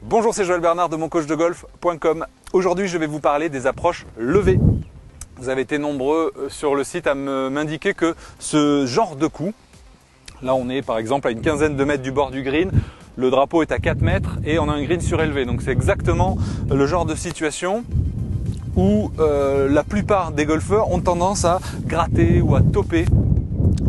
Bonjour, c'est Joël Bernard de moncoachdegolf.com. Aujourd'hui, je vais vous parler des approches levées. Vous avez été nombreux sur le site à m'indiquer que ce genre de coup, là on est par exemple à une quinzaine de mètres du bord du green, le drapeau est à 4 mètres et on a un green surélevé. Donc c'est exactement le genre de situation où la plupart des golfeurs ont tendance à gratter ou à toper.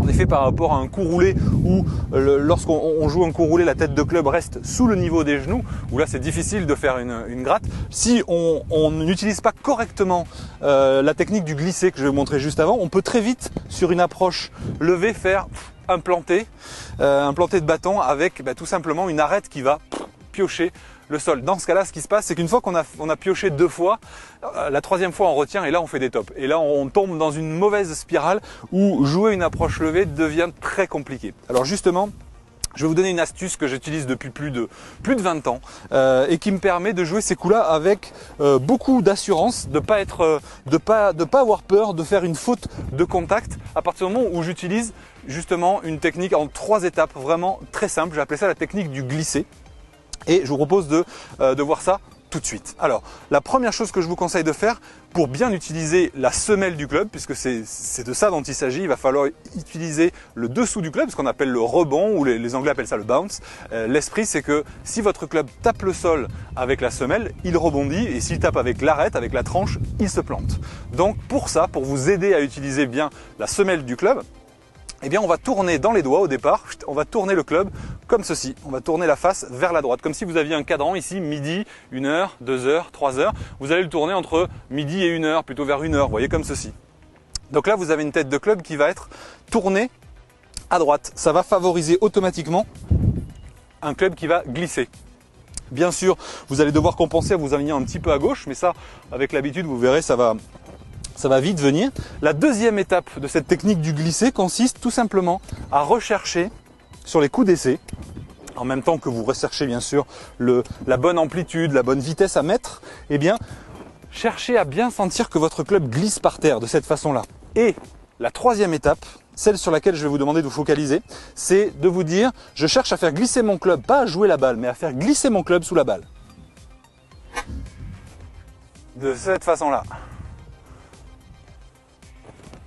En effet, par rapport à un coup roulé où lorsqu'on joue un coup roulé, la tête de club reste sous le niveau des genoux, où là c'est difficile de faire une gratte. Si on n'utilise pas correctement la technique du glissé que je vais vous montrer juste avant, on peut très vite, sur une approche levée, faire un planté de bâton avec tout simplement une arête qui va piocher le sol. Dans ce cas-là, ce qui se passe, c'est qu'une fois qu'on a pioché 2 fois, la 3e fois on retient et là on fait des tops. Et là on tombe dans une mauvaise spirale où jouer une approche levée devient très compliqué. Alors justement, je vais vous donner une astuce que j'utilise depuis plus de 20 ans et qui me permet de jouer ces coups-là avec beaucoup d'assurance, de pas avoir peur de faire une faute de contact à partir du moment où j'utilise justement une technique en 3 étapes vraiment très simple. J'ai appelé ça la technique du glissé. Et je vous propose de voir ça tout de suite. Alors, la première chose que je vous conseille de faire pour bien utiliser la semelle du club, puisque c'est de ça dont il s'agit, il va falloir utiliser le dessous du club, ce qu'on appelle le rebond, ou les Anglais appellent ça le bounce. L'esprit, c'est que si votre club tape le sol avec la semelle, il rebondit, et s'il tape avec l'arête, avec la tranche, il se plante. Donc pour ça, pour vous aider à utiliser bien la semelle du club, eh bien on va tourner dans les doigts au départ, on va tourner le club comme ceci, on va tourner la face vers la droite, comme si vous aviez un cadran ici, midi, 1h, 2h, 3h, vous allez le tourner entre midi et 1h, plutôt vers 1h, vous voyez, comme ceci. Donc là vous avez une tête de club qui va être tournée à droite, ça va favoriser automatiquement un club qui va glisser. Bien sûr, vous allez devoir compenser à vous aligner un petit peu à gauche, mais ça, avec l'habitude, vous verrez, ça va vite venir. La deuxième étape de cette technique du glissé consiste tout simplement à rechercher sur les coups d'essai, en même temps que vous recherchez bien sûr la bonne amplitude, la bonne vitesse à mettre, eh bien, cherchez à bien sentir que votre club glisse par terre de cette façon-là. Et la troisième étape, celle sur laquelle je vais vous demander de vous focaliser, c'est de vous dire, je cherche à faire glisser mon club, pas à jouer la balle, mais à faire glisser mon club sous la balle. De cette façon-là.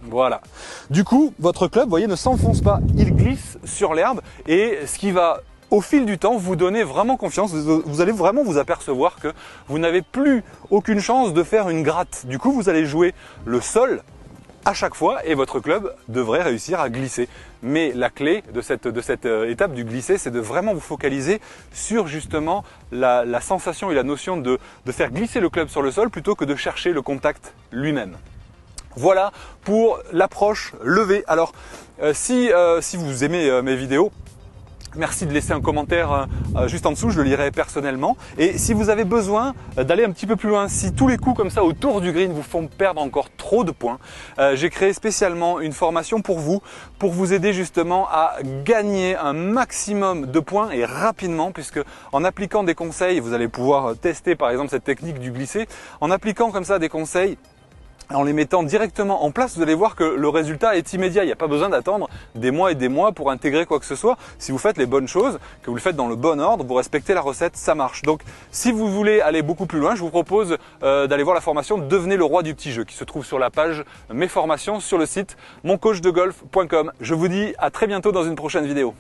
Voilà. Du coup, votre club, vous voyez, ne s'enfonce pas, il glisse sur l'herbe et ce qui va, au fil du temps, vous donner vraiment confiance. Vous allez vraiment vous apercevoir que vous n'avez plus aucune chance de faire une gratte. Du coup, vous allez jouer le sol à chaque fois et votre club devrait réussir à glisser. Mais la clé de cette étape du glisser, c'est de vraiment vous focaliser sur justement la sensation et la notion de faire glisser le club sur le sol plutôt que de chercher le contact lui-même. Voilà pour l'approche levée. Alors, si vous aimez mes vidéos, merci de laisser un commentaire juste en dessous, je le lirai personnellement. Et si vous avez besoin d'aller un petit peu plus loin, si tous les coups comme ça autour du green vous font perdre encore trop de points, j'ai créé spécialement une formation pour vous aider justement à gagner un maximum de points et rapidement, puisque en appliquant des conseils, vous allez pouvoir tester par exemple cette technique du glisser, en appliquant comme ça des conseils, en les mettant directement en place, vous allez voir que le résultat est immédiat. Il n'y a pas besoin d'attendre des mois et des mois pour intégrer quoi que ce soit. Si vous faites les bonnes choses, que vous le faites dans le bon ordre, vous respectez la recette, ça marche. Donc, si vous voulez aller beaucoup plus loin, je vous propose d'aller voir la formation Devenez le roi du petit jeu qui se trouve sur la page Mes formations sur le site moncoachdegolf.com. Je vous dis à très bientôt dans une prochaine vidéo.